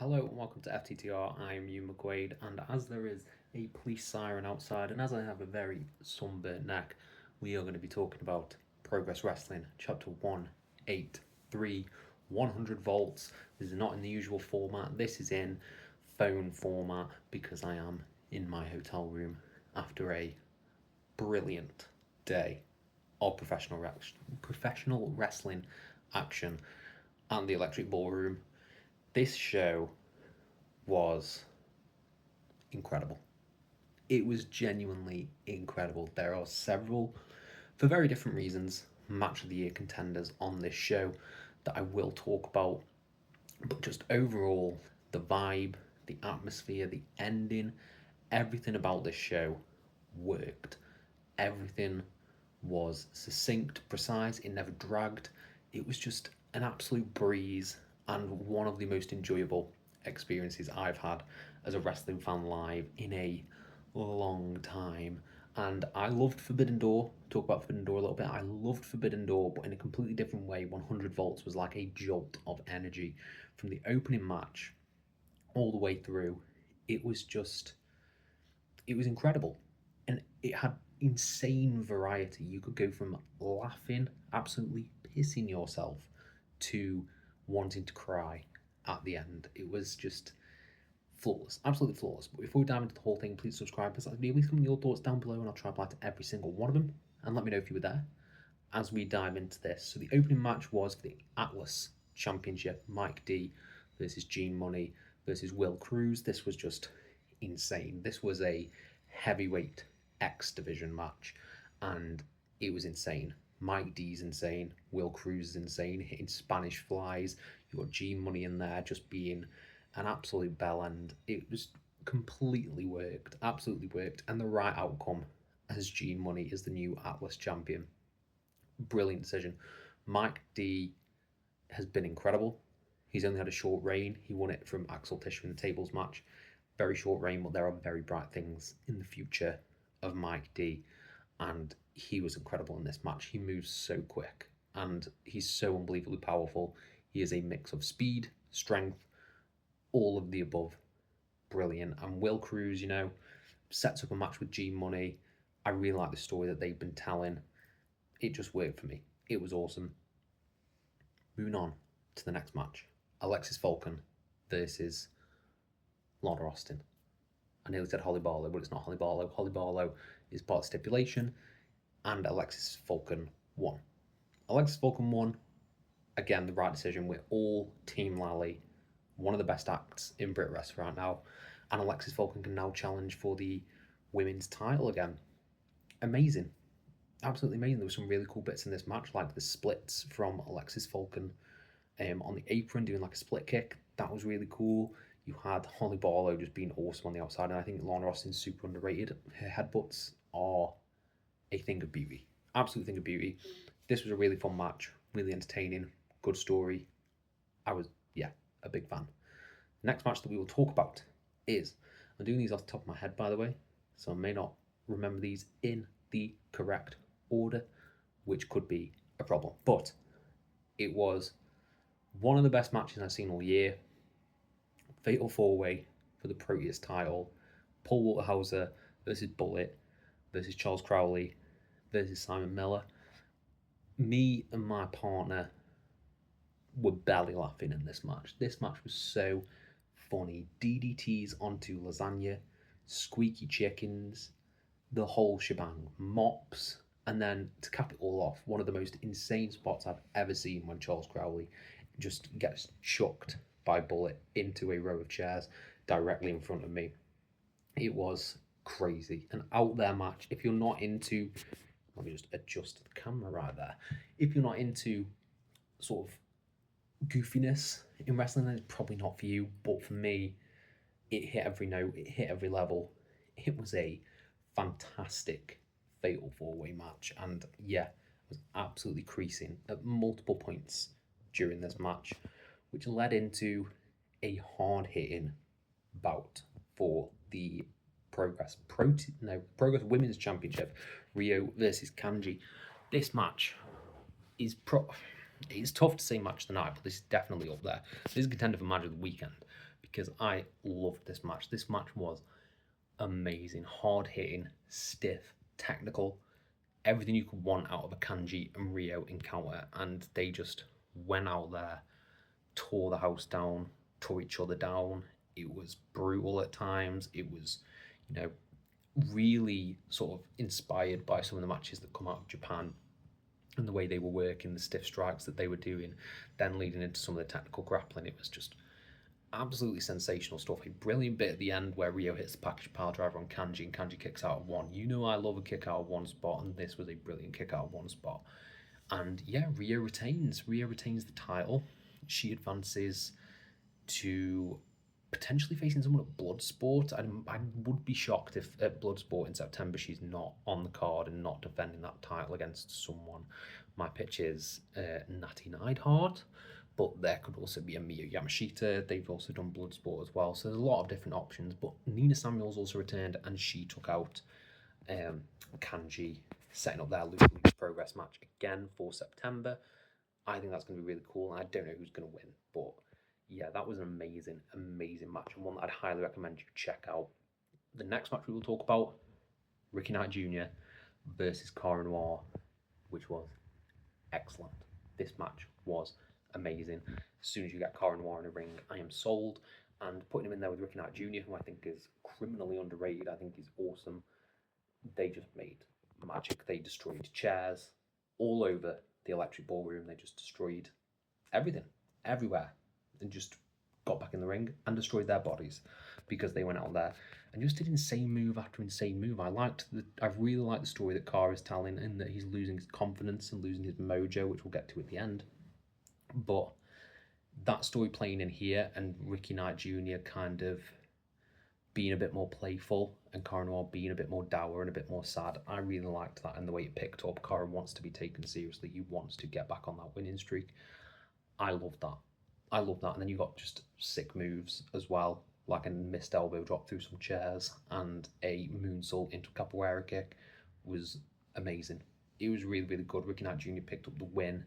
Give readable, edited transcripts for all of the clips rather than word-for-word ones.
Hello and welcome to FTTR. I am Hugh McQuaid, and as there is a police siren outside, and as I have a very sunburnt neck, we are going to be talking about Progress Wrestling, Chapter 183, 100 volts. This is not in the usual format, this is in phone format because I am in my hotel room after a brilliant day of professional wrestling action and the Electric Ballroom. This show was incredible. It was genuinely incredible. There are several, for very different reasons, match of the year contenders on this show that I will talk about. But just overall, the vibe, the atmosphere, the ending, everything about this show worked. Everything was succinct, precise, it never dragged. It was just an absolute breeze and one of the most enjoyable experiences I've had as a wrestling fan live in a long time. And I loved Forbidden Door. Talk about Forbidden Door a little bit. I loved Forbidden Door, but in a completely different way. 100 volts was like a jolt of energy from the opening match all the way through. It was incredible. And it had insane variety. You could go from laughing, absolutely pissing yourself, to wanting to cry at the end. It was just flawless, absolutely flawless. But before we dive into the whole thing, please subscribe, please like the video, please comment your thoughts down below, and I'll try to reply to every single one of them. And let me know if you were there as we dive into this. So the opening match was for the Atlas Championship, Mike D versus Gene Money versus Will Cruz. This was just insane. This was a heavyweight X division match, and it was insane. Mike D's insane, Will Cruz is insane, hitting Spanish flies. You got Gene Money in there just being an absolute bell end. It just completely worked, absolutely worked, and the right outcome as Gene Money is the new Atlas champion. Brilliant decision. Mike D has been incredible. He's only had a short reign. He won it from Axel Tischer in the tables match. Very short reign, but there are very bright things in the future of Mike D. And he was incredible in this match. He moves so quick and he's so unbelievably powerful. He is a mix of speed, strength, all of the above. Brilliant. And Will Cruz, sets up a match with Gene Money. I really like the story that they've been telling. It just worked for me. It was awesome. Moving on to the next match. Alexis Falcon versus Lana Austin. I nearly said Holly Barlow, but it's not Holly Barlow. Holly Barlow is part of stipulation, and Alexis Falcon won. Alexis Falcon won. Again, the right decision. We're all Team Lally, one of the best acts in Brit Wrest right now, and Alexis Falcon can now challenge for the women's title again. Amazing. Absolutely amazing. There were some really cool bits in this match, like the splits from Alexis Falcon on the apron, doing like a split kick. That was really cool. You had Holly Barlow just being awesome on the outside, and I think Lana Austin's super underrated. Her headbutts are a thing of beauty. Absolute thing of beauty. This was a really fun match, really entertaining, good story. I was, a big fan. Next match that we will talk about is, I'm doing these off the top of my head, by the way, so I may not remember these in the correct order, which could be a problem. But it was one of the best matches I've seen all year. Fatal 4-way for the Proteus title. Paul Waterhauser versus Bullet versus Charles Crowley versus Simon Miller. Me and my partner were belly laughing in this match. This match was so funny. DDTs onto lasagna, squeaky chickens, the whole shebang, mops, and then to cap it all off, one of the most insane spots I've ever seen when Charles Crowley just gets chucked by Bullet into a row of chairs directly in front of me. It was crazy. An out there match. If you're not into, let me just adjust the camera right there. If you're not into sort of goofiness in wrestling, then it's probably not for you. But for me, it hit every note, it hit every level. It was a fantastic fatal 4-way match. And I was absolutely creasing at multiple points during this match, which led into a hard-hitting bout for the Progress Women's Championship, Rhio versus Kanji. This match is it's tough to say match of the night, but this is definitely up there. This is a contender for match of the weekend. because I loved this match. This match was amazing, hard hitting, stiff, technical, everything you could want out of a Kanji and Rhio encounter, and they just went out there, tore the house down, tore each other down. It was brutal at times. It was, you know, really sort of inspired by some of the matches that come out of Japan and the way they were working, the stiff strikes that they were doing, then leading into some of the technical grappling. It was just absolutely sensational stuff. A brilliant bit at the end where Rhio hits the package pile driver on Kanji and Kanji kicks out of one. You know I love a kick out of one spot, and this was a brilliant kick out of one spot. And yeah, Rhio retains. Rhio retains the title. She advances to potentially facing someone at Bloodsport. I would be shocked if at Bloodsport in September she's not on the card and not defending that title against someone. My pitch is Natty Neidhart, but there could also be a Miyu Yamashita. They've also done Bloodsport as well, so there's a lot of different options. But Nina Samuels also returned, and she took out Kanji, setting up their Lucha League Progress match again for September. I think that's going to be really cool, and I don't know who's going to win, but yeah, that was an amazing, amazing match, and one that I'd highly recommend you check out. The next match we will talk about, Ricky Knight Jr. versus Cara Noir, which was excellent. This match was amazing. As soon as you get Cara Noir in a ring, I am sold, and putting him in there with Ricky Knight Jr., who I think is criminally underrated, I think he's awesome. They just made magic. They destroyed chairs all over the Electric Ballroom. They just destroyed everything, everywhere, and just got back in the ring and destroyed their bodies because they went out there and just did insane move after insane move. I really liked the story that Cara is telling, in that he's losing his confidence and losing his mojo, which we'll get to at the end. But that story playing in here, and Ricky Knight Jr. kind of being a bit more playful and Cara Noir being a bit more dour and a bit more sad, I really liked that, and the way it picked up. Cara wants to be taken seriously. He wants to get back on that winning streak. I love that. I love that. And then you got just sick moves as well, like a missed elbow drop through some chairs and a moonsault into a capoeira kick. Was amazing. It was really, really good. Ricky Knight Jr. picked up the win,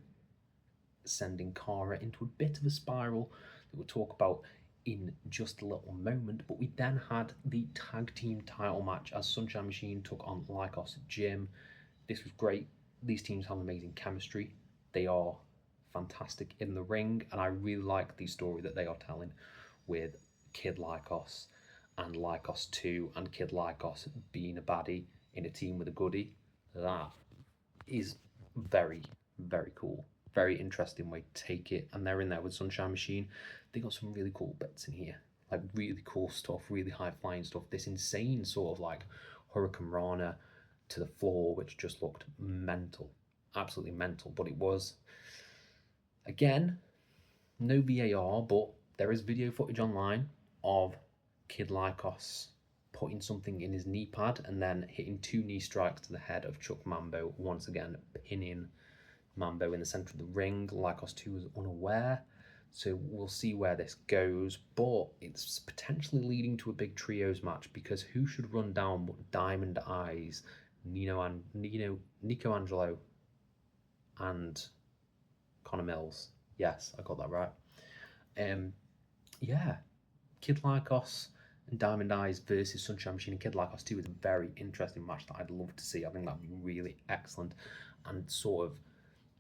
sending Cara into a bit of a spiral that we'll talk about in just a little moment. But we then had the tag team title match as Sunshine Machine took on Lycos Gym. This was great. These teams have amazing chemistry. They are fantastic in the ring, and I really like the story that they are telling with Kid Lycos and Lycos 2 and Kid Lycos being a baddie in a team with a goodie. That is very, very cool. Very interesting way to take it. And they're in there with Sunshine Machine. They got some really cool bits in here, like really cool stuff, really high flying stuff. This insane sort of like Hurricane Rana to the floor, which just looked mental, absolutely mental. But it was, again, no VAR, but there is video footage online of Kid Lycos putting something in his knee pad and then hitting 2 knee strikes to the head of Chuck Mambo, once again pinning Mambo in the centre of the ring. Lycos 2 was unaware, so we'll see where this goes, but it's potentially leading to a big trios match, because who should run down but Diamond Eyes, Nico Angelo, and Connor Mills. Yes, I got that right. Yeah, Kid Lycos and Diamond Eyes versus Sunshine Machine and Kid Lycos 2 is a very interesting match that I'd love to see. I think that'd be really excellent, and sort of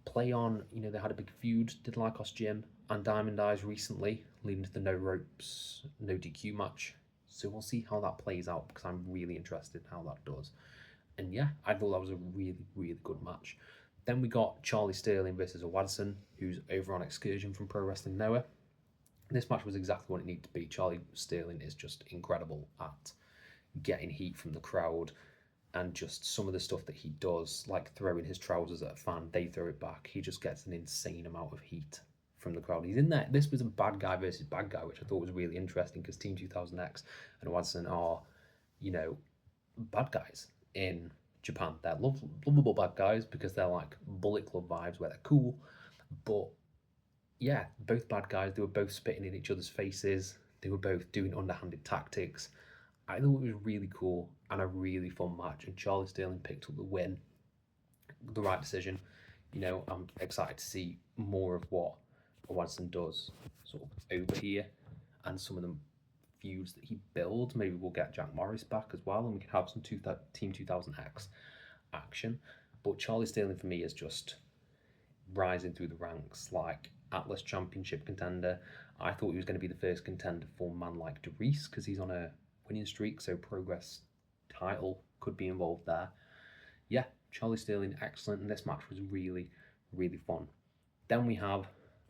play on, they had a big feud, did Lycos Gym and Diamond Eyes recently, leading to the no ropes, no DQ match. So we'll see how that plays out, because I'm really interested in how that does. And yeah, I thought that was a really, really good match. Then we got Charlie Sterling versus Owadson, who's over on Excursion from Pro Wrestling Noah. This match was exactly what it needed to be. Charlie Sterling is just incredible at getting heat from the crowd, and just some of the stuff that he does, like throwing his trousers at a fan, they throw it back. He just gets an insane amount of heat from the crowd. He's in there. This was a bad guy versus bad guy, which I thought was really interesting, because Team 2000X and Watson are, bad guys in Japan. They're lovable bad guys because they're like Bullet Club vibes, where they're cool. But yeah, both bad guys. They were both spitting in each other's faces. They were both doing underhanded tactics. I thought it was really cool and a really fun match, and Charlie Sterling picked up the win. The right decision. I'm excited to see more of what Watson does sort of over here. and some of the feuds that he builds. Maybe we'll get Jack Morris back as well, and we can have some Team 2000X action. But Charlie Sterling for me is just rising through the ranks, like Atlas Championship contender. I thought he was going to be the first contender for a man like Deriess because he's on a winning streak, so Progress title could be involved there. Yeah, Charlie Sterling, excellent, and this match was really, really fun. Then we have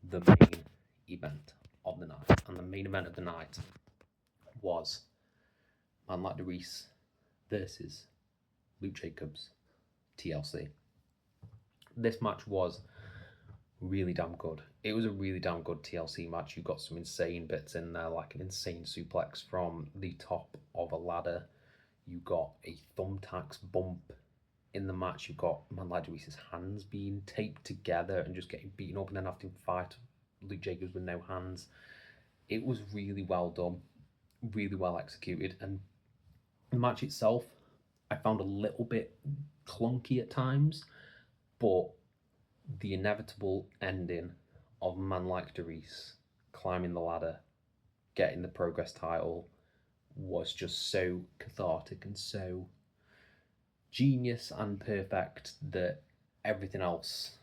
the main event of the night, and the main event of the night was man like Deriess versus Luke Jacobs, TLC. This match was really damn good. It was a really damn good TLC match. You got some insane bits in there, like an insane suplex from the top of a ladder. You got a thumbtacks bump in the match. You got man like Deriess's hands being taped together and just getting beaten up, and then having to fight Luke Jacobs with no hands. It was really well done, really well executed, and the match itself I found a little bit clunky at times, but the inevitable ending of a man like Deriess climbing the ladder, getting the Progress title, was just so cathartic and so genius and perfect that everything else,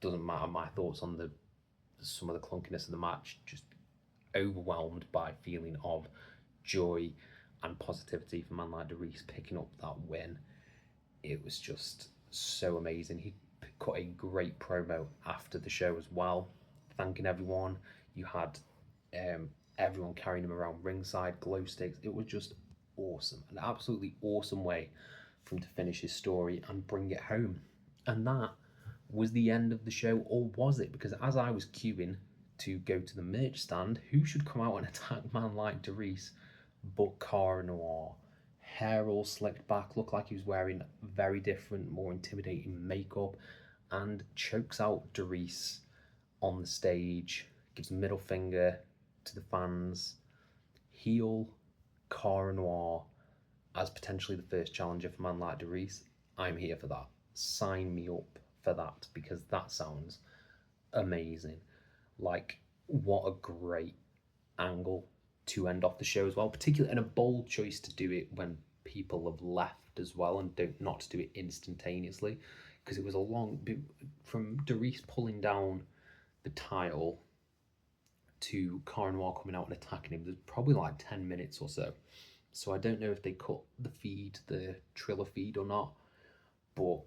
doesn't matter. My thoughts on some of the clunkiness of the match, just overwhelmed by feeling of joy and positivity for man like Deriess picking up that win. It was just so amazing. He cut a great promo after the show as well, thanking everyone. You had everyone carrying him around ringside, glow sticks. It was just awesome, an absolutely awesome way for him to finish his story and bring it home. And that was the end of the show, or was it? Because as I was queuing to go to the merch stand, who should come out and attack man like Deriess but Cara Noir? Hair all slicked back, looked like he was wearing very different, more intimidating makeup, and chokes out Deriess on the stage, gives a middle finger to the fans. Heel Cara Noir as potentially the first challenger for man like Deriess. I'm here for that. Sign me up for that, because that sounds amazing. Like, what a great angle to end off the show as well, particularly, and a bold choice to do it when people have left as well, and not to do it instantaneously, because it was a long, from Deriess pulling down the title to Cara Noir coming out and attacking him, there's probably like 10 minutes or so. So I don't know if they cut the Triller feed or not, but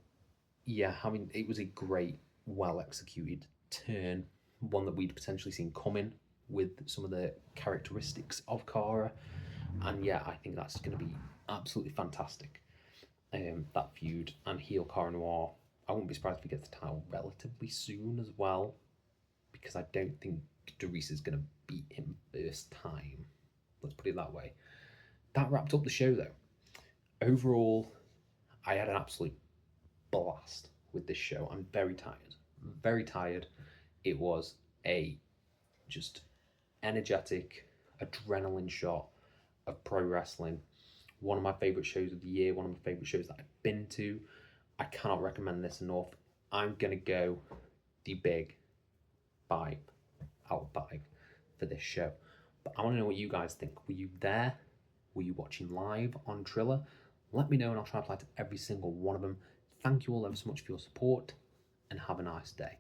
yeah, it was a great, well executed turn, one that we'd potentially seen coming with some of the characteristics of Cara. And yeah, I think that's going to be absolutely fantastic. That feud, and heel Cara Noir, I wouldn't be surprised if he gets the title relatively soon as well, because I don't think Deriess is going to beat him first time. Let's put it that way. That wrapped up the show though. Overall, I had an absolute blast with this show. I'm very tired. Very tired. It was a just energetic, adrenaline shot of pro wrestling. One of my favourite shows of the year, one of my favourite shows that I've been to. I cannot recommend this enough. I'm going to go the big 5 out of 5 for this show. But I want to know what you guys think. Were you there? Were you watching live on Triller? Let me know and I'll try to reply to every single one of them. Thank you all ever so much for your support, and have a nice day.